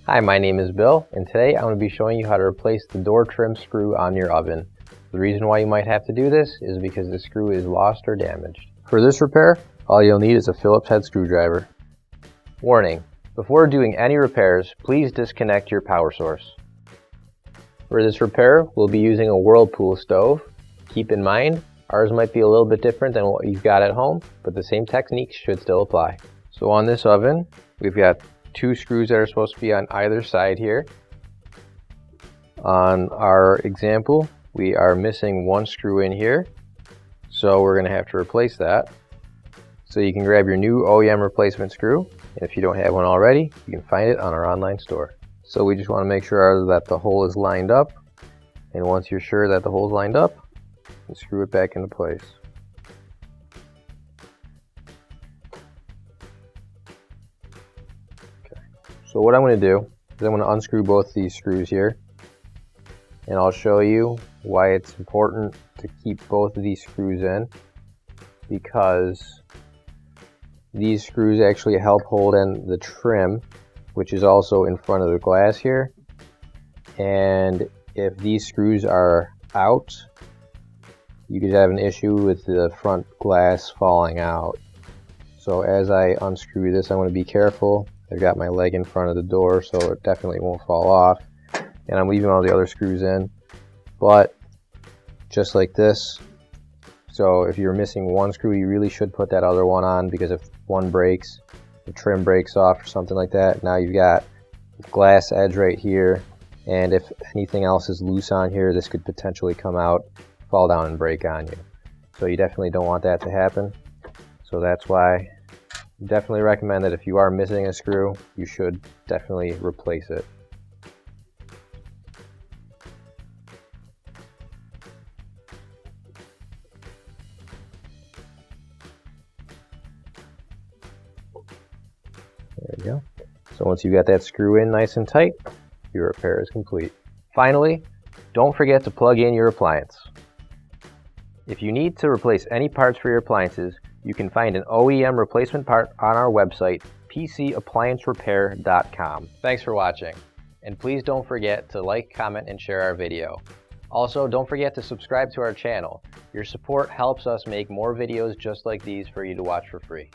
Hi, my name is Bill, and today I'm going to be showing you how to replace the door trim screw on your oven. The reason why you might have to do this is because the screw is lost or damaged. For this repair, all you'll need is a Phillips head screwdriver. Warning: before doing any repairs, please disconnect your power source. For this repair, we'll be using a Whirlpool stove. Keep in mind, ours might be a little bit different than what you've got at home, but the same techniques should still apply. So on this oven, we've got two screws that are supposed to be on either side here. On our example, we are missing one screw in here, so we're going to have to replace that. So you can grab your new OEM replacement screw, and if you don't have one already, you can find it on our online store. So we just want to make sure that the hole is lined up, and once you're sure that the hole is lined up, you screw it back into place. So what I'm going to do is I'm going to unscrew both these screws here, and I'll show you why it's important to keep both of these screws in, because these screws actually help hold in the trim, which is also in front of the glass here. And if these screws are out, you could have an issue with the front glass falling out. So as I unscrew this, I'm going to be careful. I've got my leg in front of the door, so it definitely won't fall off. And I'm leaving all the other screws in, but just like this. So if you're missing one screw, you really should put that other one on, because if one breaks, the trim breaks off or something like that, now you've got glass edge right here, and if anything else is loose on here, this could potentially come out, fall down and break on you. So you definitely don't want that to happen. So that's why I definitely recommend that if you are missing a screw, you should definitely replace it. There you go. So once you've got that screw in nice and tight, your repair is complete. Finally, don't forget to plug in your appliance. If you need to replace any parts for your appliances, you can find an OEM replacement part on our website, PCApplianceRepair.com. Thanks for watching, and please don't forget to like, comment, and share our video. Also, don't forget to subscribe to our channel. Your support helps us make more videos just like these for you to watch for free.